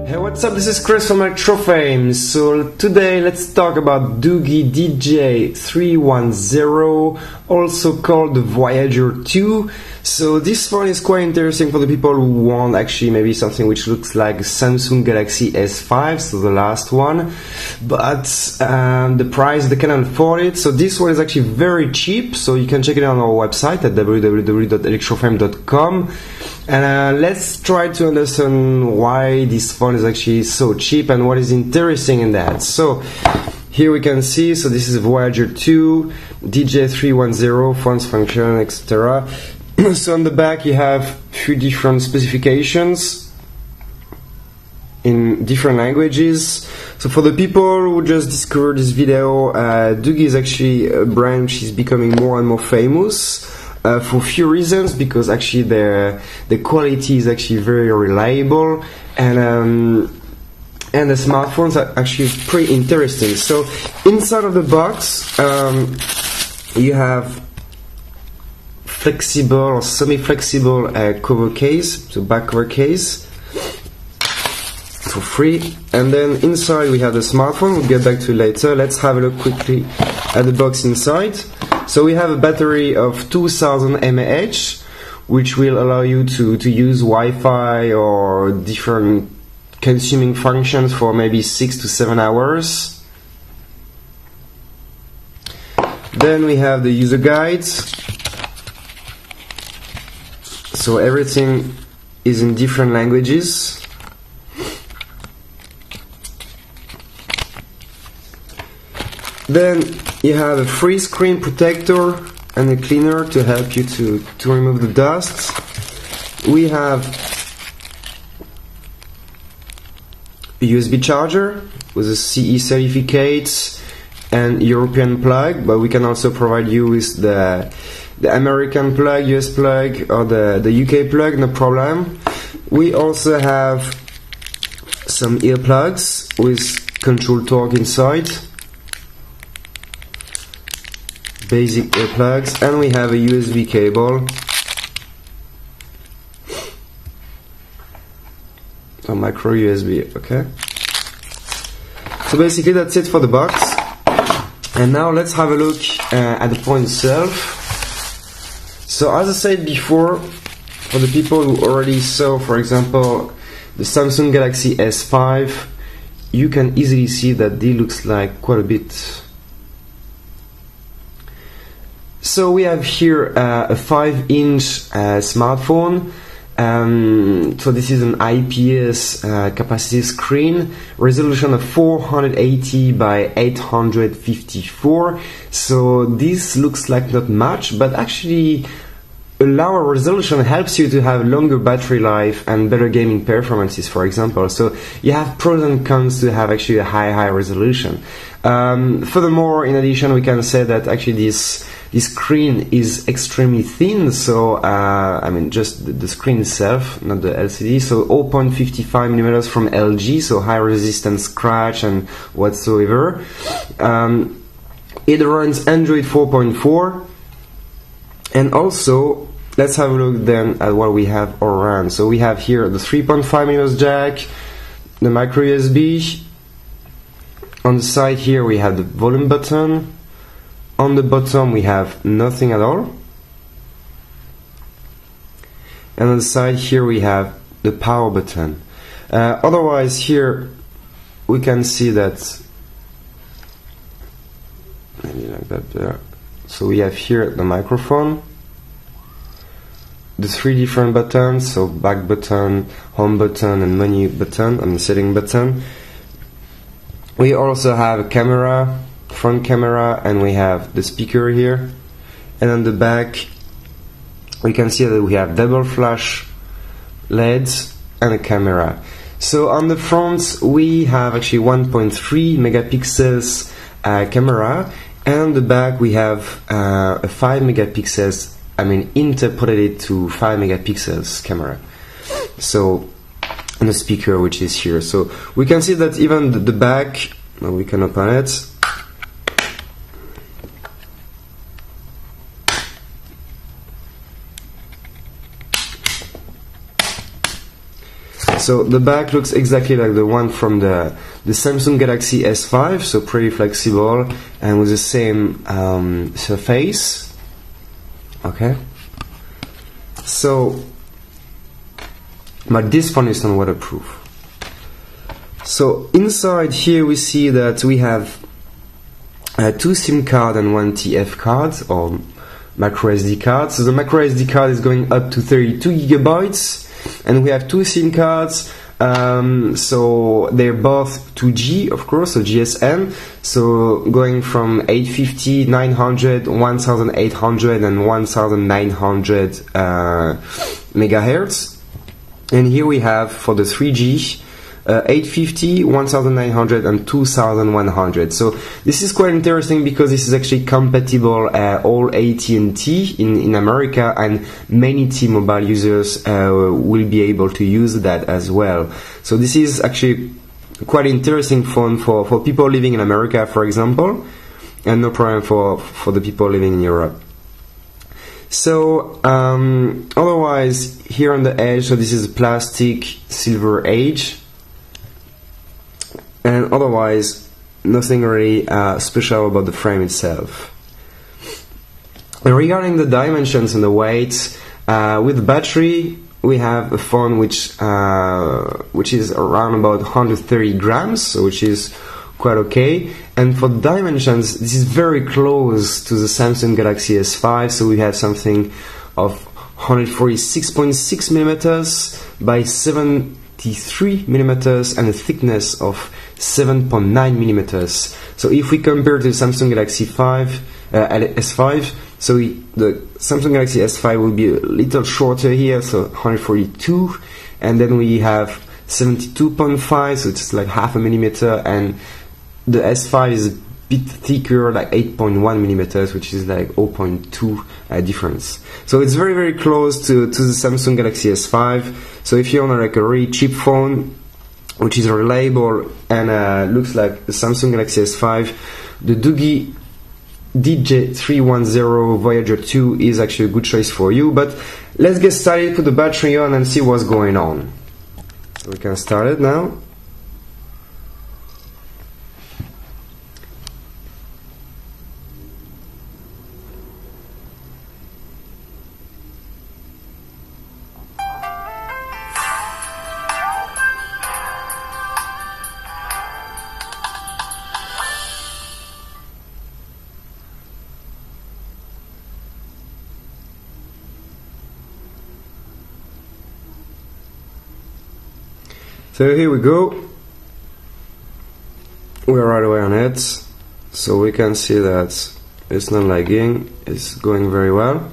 Hey, what's up? This is Chris from ElectroFame. So today let's talk about Doogee DG310, also called the Voyager 2. So this phone is quite interesting for the people who want actually maybe something which looks like Samsung Galaxy S5, so the last one, but the price they can afford it. So this one is actually very cheap, so you can check it on our website at www.electrofame.com. And let's try to understand why this phone is actually so cheap and what is interesting in that. So here we can see, so this is Voyager 2, DJ310, phones function, etc. So on the back you have a few different specifications in different languages. So for the people who just discovered this video, Doogee is actually a brand which is becoming more and more famous. For a few reasons, because actually the quality is actually very reliable, and the smartphones are actually pretty interesting. So inside of the box you have flexible or semi-flexible cover case, so back cover case for free, and then inside we have the smartphone. We'll get back to it later. Let's have a look quickly at the box inside. So we have a battery of 2000 mAh, which will allow you to use Wi-Fi or different consuming functions for maybe 6 to 7 hours. Then we have the user guides. So everything is in different languages. Then you have a free screen protector and a cleaner to help you to remove the dust. We have a USB charger with a CE certificate and European plug, but we can also provide you with the American plug, US plug, or the UK plug, no problem. We also have some earplugs with control torque inside, basic earplugs, and we have a USB cable, a micro USB. Okay, so basically that's it for the box. And now let's have a look at the phone itself. So as I said before, for the people who already saw, for example, the Samsung Galaxy S5, you can easily see that it looks like quite a bit. So we have here a 5-inch smartphone. So this is an IPS capacitive screen, resolution of 480 by 854. So this looks like not much, but actually a lower resolution helps you to have longer battery life and better gaming performances, for example. So you have pros and cons to have actually a high resolution. Furthermore, in addition, we can say that actually this screen is extremely thin, so I mean just the screen itself, not the LCD. So 0.55mm from LG, so high resistance scratch and whatsoever. It runs Android 4.4, and also let's have a look then at what we have around. So we have here the 3.5mm jack, the micro USB. On the side here we have the volume button. On the bottom we have nothing at all. And on the side here we have the power button. Otherwise here we can see that, maybe like that there. So we have here the microphone, the 3 different buttons, so back button, home button, and menu button, and the setting button. We also have a camera, front camera, and we have the speaker here. And on the back we can see that we have double flash LEDs and a camera. So on the front we have actually 1.3 megapixels camera, and on the back we have a 5 megapixels, I mean interpolated to 5 megapixels camera. So, and the speaker which is here. So we can see that even the back, we can open it. So the back looks exactly like the one from the Samsung Galaxy S5, so pretty flexible and with the same surface. Okay. So, but this phone is not waterproof. So inside here we see that we have 2 SIM cards and 1 TF card, or micro SD card. So the micro SD card is going up to 32 gigabytes, and we have 2 SIM cards. So they're both 2G, of course, so GSM. So going from 850, 900, 1800, and 1900 megahertz. And here we have for the 3G. 850, 1900 and 2100. So this is quite interesting because this is actually compatible all AT&T in America, and many T-Mobile users will be able to use that as well. So this is actually quite interesting phone for people living in America, for example, and no problem for the people living in Europe. So otherwise here on the edge, so this is plastic silver edge. And otherwise, nothing really special about the frame itself. And regarding the dimensions and the weight, with the battery, we have a phone which is around about 130 grams, so which is quite okay. And for the dimensions, this is very close to the Samsung Galaxy S5, so we have something of 146.6 millimeters by 73 millimeters and a thickness of 7.9 millimeters. So if we compare to the Samsung Galaxy S5, so the Samsung Galaxy S5 will be a little shorter here, so 142, and then we have 72.5, so it's like half a millimeter, and the S5 is a bit thicker, like 8.1 millimeters, which is like 0.2 difference. So it's very, very close to the Samsung Galaxy S5. So if you want like a really cheap phone, which is reliable and looks like the Samsung Galaxy S5, the Doogee DG310 Voyager 2 is actually a good choice for you. But let's get started, put the battery on and see what's going on. So we can start it now. So here we go, we're right away on it, so we can see that it's not lagging, it's going very well.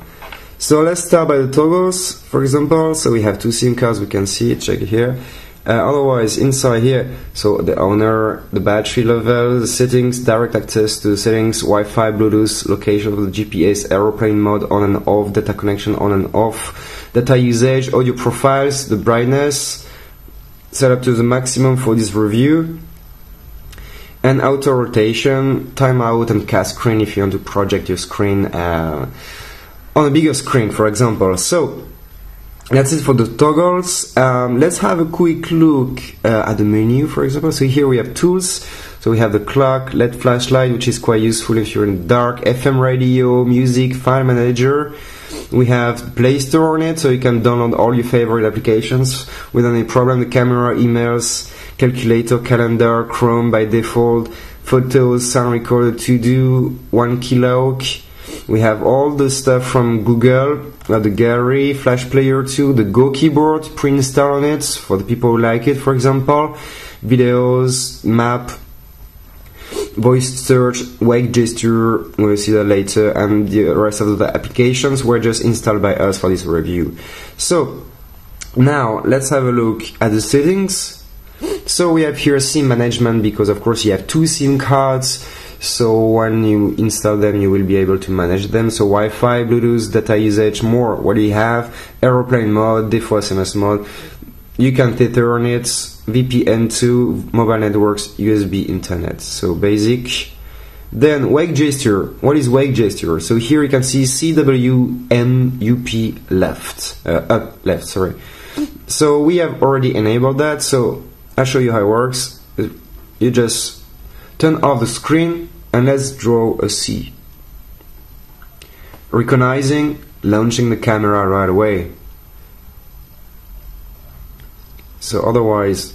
So let's start by the toggles, for example. So we have 2 SIM cards, we can see it, check it here. Otherwise inside here, so the owner, the battery level, the settings, direct access to the settings, Wi-Fi, Bluetooth, location of the GPS, aeroplane mode on and off, data connection on and off, data usage, audio profiles, the brightness, set up to the maximum for this review, and auto rotation, timeout, and cast screen if you want to project your screen on a bigger screen, for example. So that's it for the toggles. Let's have a quick look at the menu, for example. So here we have tools. So we have the clock, LED flashlight, which is quite useful if you're in the dark, FM radio, music, file manager. We have Play Store on it, so you can download all your favorite applications without any problem. The camera, emails, calculator, calendar, Chrome by default, photos, sound recorder, to do, 1Keylock. We have all the stuff from Google, the gallery, flash player too, the Go keyboard pre-installed on it for the people who like it, for example, videos, map, voice search, wake gesture, we'll see that later, and the rest of the applications were just installed by us for this review. So now let's have a look at the settings. So we have here SIM management, because of course you have 2 SIM cards, so when you install them you will be able to manage them. So Wi-Fi, Bluetooth, data usage, more what do you have, aeroplane mode, default SMS mode, you can tether on it, VPN to mobile networks, USB internet, so basic. Then wake gesture. What is wake gesture? So here you can see CWMUP left, up left, sorry. So we have already enabled that, so I'll show you how it works. You just turn off the screen and let's draw a C. Recognizing, launching the camera right away. So otherwise,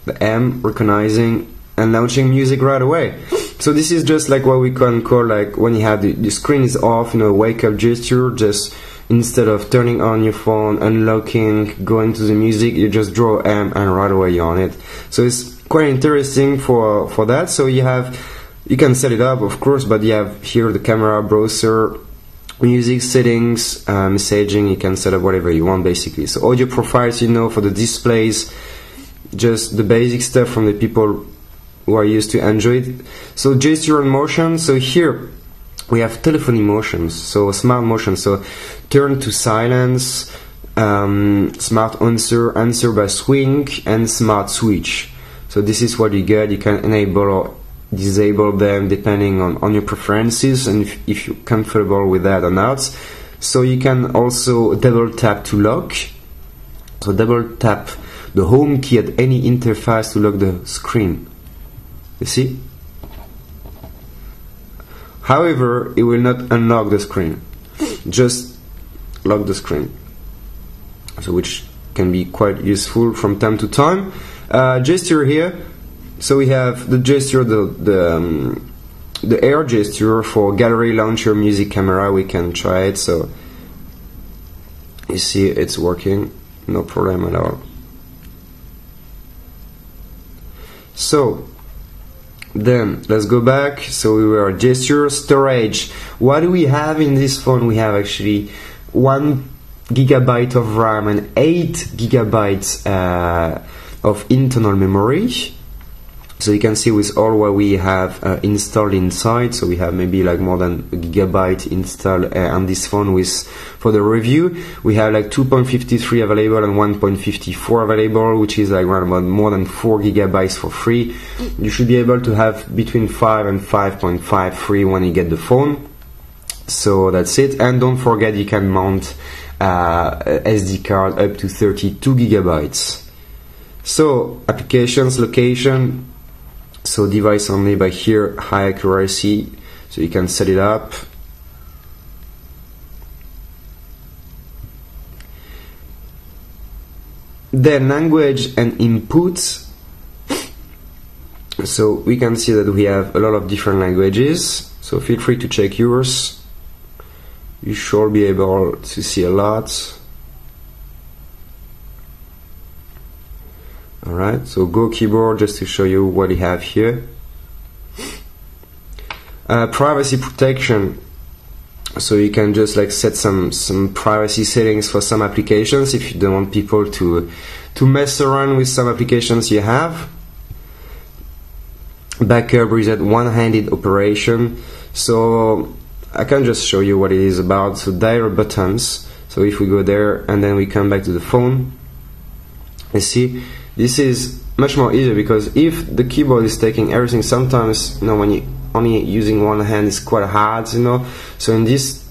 the M, recognizing and launching music right away. So this is just like what we can call like when you have the screen is off, you know, wake up gesture. Just instead of turning on your phone, unlocking, going to the music, you just draw M and right away you're on it. So it's quite interesting for that. So you can set it up, of course, but you have here the camera, browser, music settings, messaging. You can set up whatever you want basically. So audio profiles, you know, for the displays, just the basic stuff from the people who are used to Android. So gesture and motion. So here we have telephony motions, so smart motion. So turn to silence, smart answer by swing, and smart switch. So this is what you get. You can enable or disable them depending on your preferences and if you're comfortable with that or not. So you can also double tap to lock. So double tap the home key at any interface to lock the screen. You see? However, it will not unlock the screen. Just lock the screen. So which can be quite useful from time to time. Gesture here. So we have the gesture, the air gesture for gallery, launcher, music, camera. We can try it. So you see it's working, no problem at all. So then let's go back. So we were gesture, storage. What do we have in this phone? We have actually 1 GB of RAM and 8 GB of internal memory. So you can see with all what we have installed inside. So we have maybe like more than a gigabyte installed on this phone. With for the review, we have like 2.53 available and 1.54 available, which is like around about more than 4 gigabytes for free. You should be able to have between 5 and 5.5 free when you get the phone. So that's it. And don't forget you can mount SD card up to 32 gigabytes. So applications, location. So device only by here, high accuracy, so you can set it up. Then language and inputs. So we can see that we have a lot of different languages, so feel free to check yours. You should be able to see a lot. Alright, so Go keyboard just to show you what you have here. Privacy protection. So you can just like set some privacy settings for some applications if you don't want people to mess around with some applications you have. Backup reset, one-handed operation. So I can just show you what it is about. So dial buttons. So if we go there and then we come back to the phone, you see this is much more easier, because if the keyboard is taking everything, sometimes, you know, when you only using one hand, it's quite hard, you know. So in this,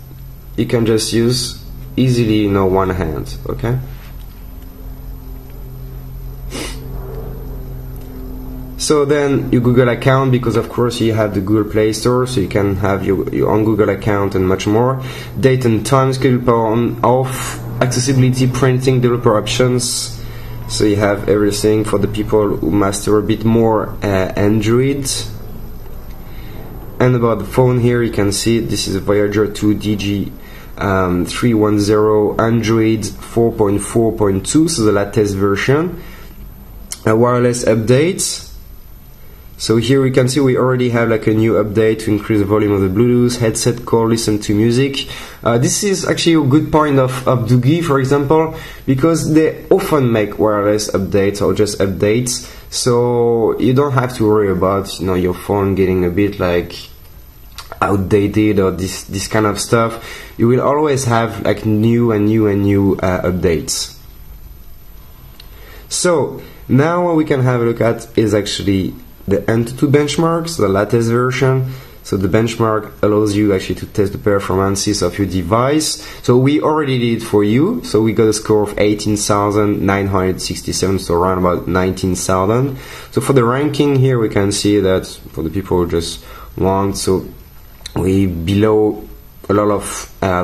you can just use easily, you know, one hand. Okay. So then your Google account, because of course you have the Google Play Store, so you can have your own Google account and much more. Date and time, schedule, power on, off, accessibility, printing, developer options. So you have everything for the people who master a bit more Android. And about the phone here, you can see this is a Voyager 2 DG310 Android 4.4.2, so the latest version. A wireless update. So here we can see we already have like a new update to increase the volume of the Bluetooth, headset call, listen to music. This is actually a good point of Doogee, for example, because they often make wireless updates or just updates, so you don't have to worry about, you know, your phone getting a bit like outdated or this kind of stuff. You will always have like new updates. So now what we can have a look at is actually the Antutu benchmarks, the latest version. So the benchmark allows you actually to test the performances of your device. So we already did it for you. So we got a score of 18,967, so around about 19,000. So for the ranking here, we can see that for the people who just want, so we below a lot of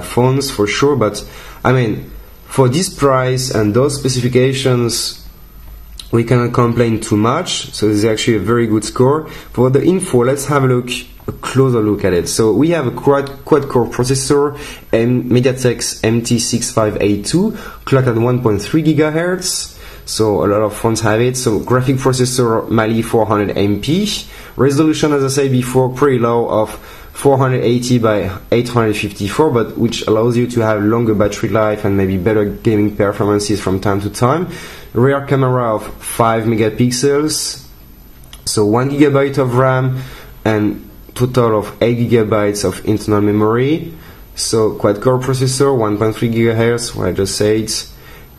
phones for sure. But I mean, for this price and those specifications, we cannot complain too much. So this is actually a very good score. For the info, let's have a closer look at it. So we have a quad-core processor, MediaTek's MT6582, clocked at 1.3 GHz. So a lot of phones have it. So graphic processor Mali 400 MP. Resolution, as I said before, pretty low of 480 by 854, but which allows you to have longer battery life and maybe better gaming performances from time to time. Rear camera of 5 megapixels, so 1 GB of RAM and total of 8 GB of internal memory. So quad-core processor, 1.3 GHz, what I just said,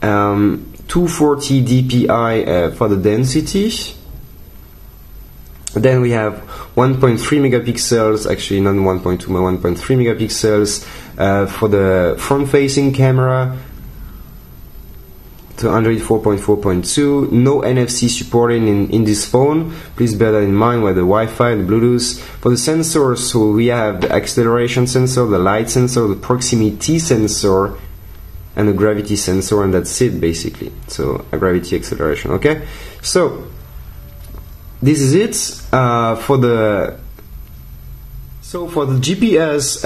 240 dpi for the density. Then we have 1.3 megapixels, actually not 1.2 but 1.3 megapixels for the front-facing camera. To Android 4.4.2, no NFC supported in this phone. Please bear that in mind with the Wi-Fi, the Bluetooth. For the sensors, so we have the acceleration sensor, the light sensor, the proximity sensor, and the gravity sensor, and that's it basically. So a gravity acceleration. Okay, so this is it for the. So for the GPS,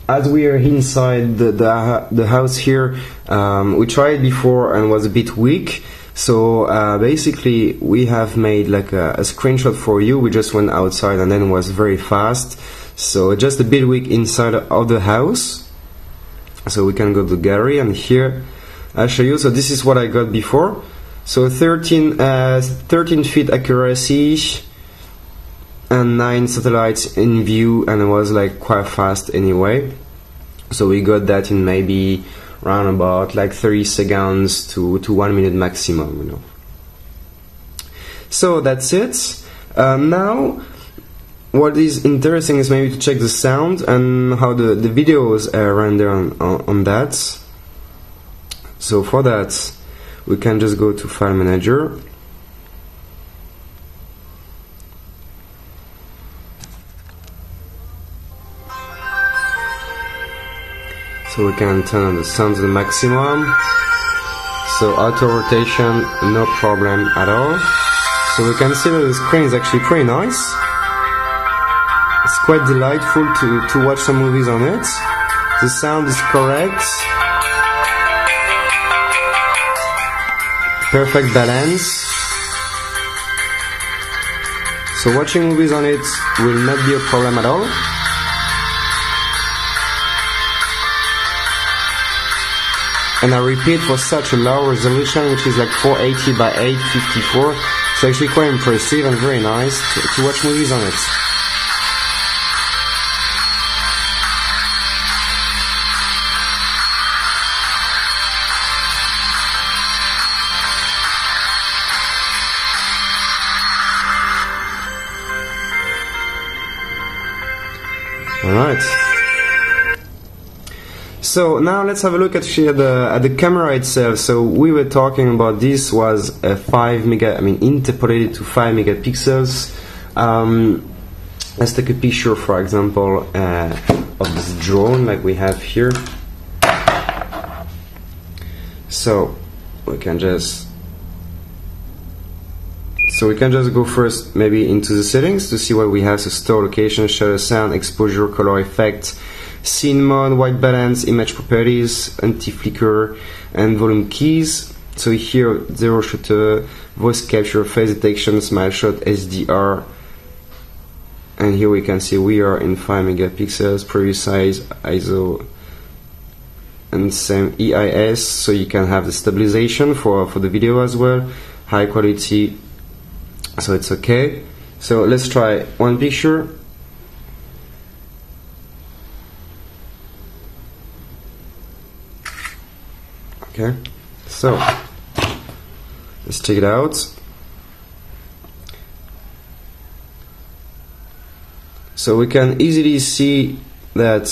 as we are inside the house here, we tried before and was a bit weak. So basically we have made like a screenshot for you. We just went outside and then it was very fast. So just a bit weak inside of the house. So we can go to the gallery and here I'll show you. So this is what I got before. So 13 feet accuracy and 9 satellites in view, and it was like quite fast anyway. So we got that in maybe around about like 30 seconds to 1 minute maximum, you know. So that's it. Now what is interesting is maybe to check the sound and how the videos render on that. So for that we can just go to File Manager. So we can turn on the sound to the maximum. So auto rotation, no problem at all. So we can see that the screen is actually pretty nice. It's quite delightful to watch some movies on it. The sound is correct. Perfect balance. So watching movies on it will not be a problem at all. And I repeat, for such a low resolution, which is like 480 by 854, it's actually quite impressive and very nice to watch movies on it. Alright. So now let's have a look at the camera itself. So we were talking about this was a interpolated to 5 megapixels. Let's take a picture, for example, of this drone like we have here. So we can just go first maybe into the settings to see what we have. So store location, shutter sound, exposure, color effect, scene mode, white balance, image properties, anti-flicker, and volume keys. So here, zero shutter, voice capture, face detection, smile shot, SDR, and here we can see we are in 5 megapixels, preview size, ISO, and same EIS. So you can have the stabilization for the video as well, high quality. So it's okay. So let's try one picture. Okay, so let's check it out. So we can easily see that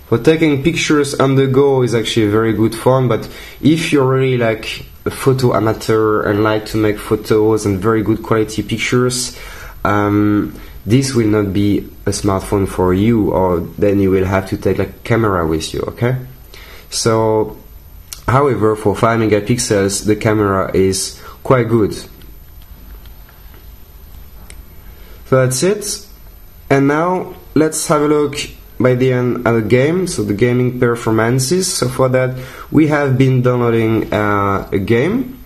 for taking pictures on the go is actually a very good phone, but if you're really like a photo amateur and like to make photos and very good quality pictures, this will not be a smartphone for you, or then you will have to take like a camera with you, okay? So, however, for 5 megapixels, the camera is quite good. So that's it. And now let's have a look by the end at the game, so the gaming performances. So for that, we have been downloading a game,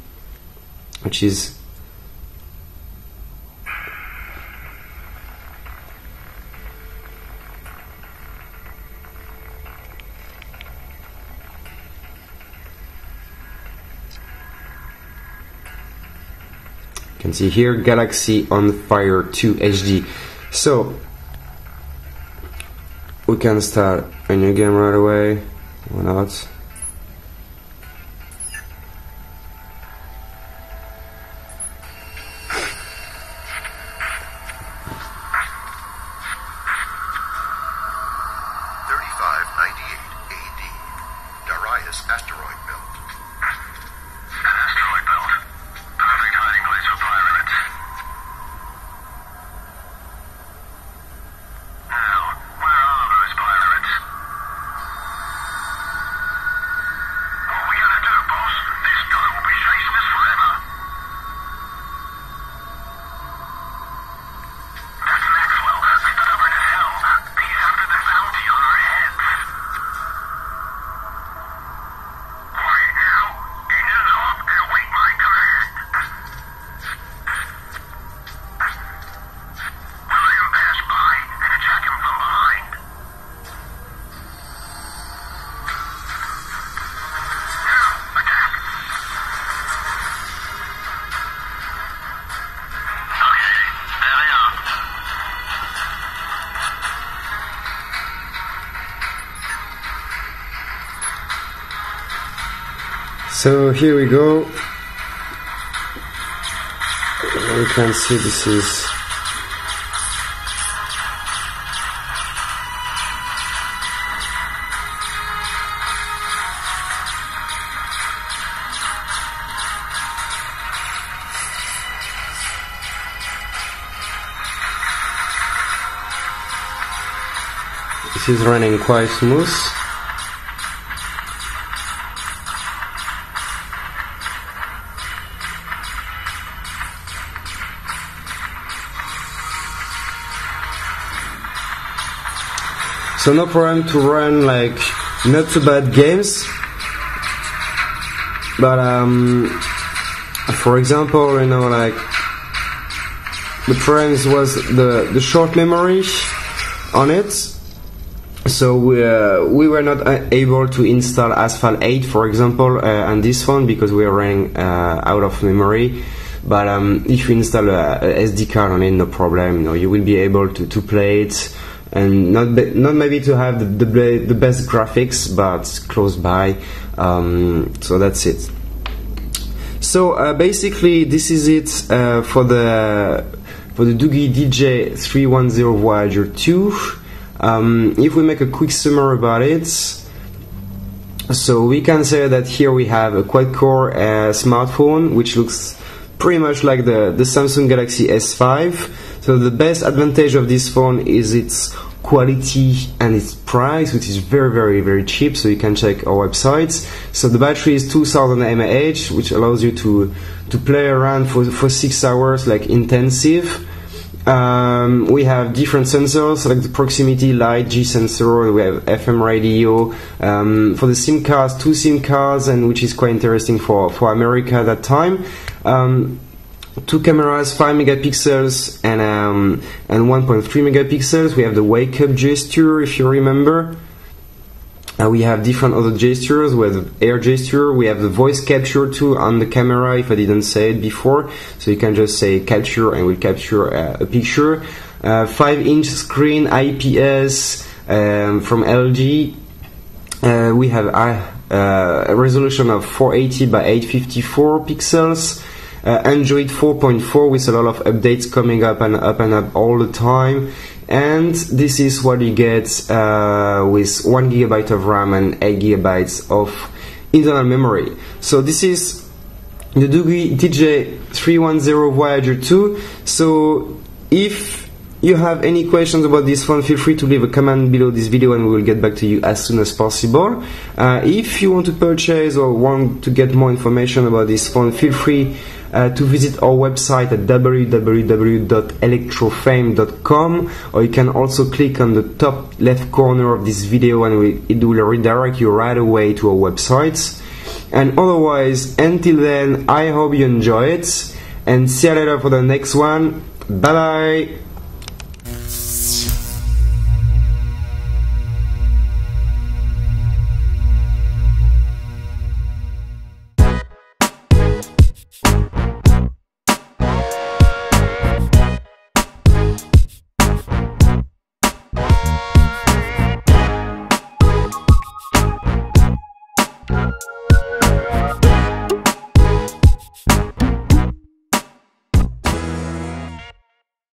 which is you can see here, Galaxy on Fire 2 HD. So we can start a new game right away, why not? Asteroid belt. Asteroid belt. Perfect hiding place for pirates. Now, where are those pirates? What are we gonna do, boss? This guy will be chasing us forever. That's Maxwell, stubborn as hell. He's after the bounty on our heads. So here we go. You can see this is running quite smooth. So no problem to run like not too bad games, but for example, you know, like the problem was the short memory on it. So we were not able to install Asphalt 8, for example, on this phone because we are running out of memory. But if you install a SD card on it, no problem. You know, you will be able to play it. And not maybe to have the best graphics, but close by. So that's it. So basically, this is it for the Doogee DG310 Voyager 2. If we make a quick summary about it, so we can say that here we have a quad-core smartphone, which looks pretty much like the Samsung Galaxy S5. So the best advantage of this phone is its quality and its price, which is very cheap. So you can check our websites. So the battery is 2000 mAh, which allows you to play around for 6 hours, like intensive. We have different sensors like the proximity light G sensor. We have FM radio. For the SIM cards, 2 SIM cards, and which is quite interesting for America at that time. 2 cameras, 5 megapixels and 1.3 megapixels. We have the wake up gesture, if you remember. We have different other gestures. We have the air gesture. We have the voice capture too on the camera, if I didn't say it before. So you can just say capture and we'll capture a picture. 5-inch screen, IPS from LG. We have a resolution of 480 by 854 pixels. Android 4.4 with a lot of updates coming up and up all the time. and this is what you get with 1 GB of RAM and 8 GB of internal memory. So this is the Doogee DG310 Voyager 2. So if you have any questions about this phone, feel free to leave a comment below this video and we will get back to you as soon as possible. If you want to purchase or want to get more information about this phone, feel free to visit our website at www.electrofame.com, or you can also click on the top left corner of this video and it will redirect you right away to our website. And otherwise, until then, I hope you enjoy it, and see you later for the next one. Bye bye!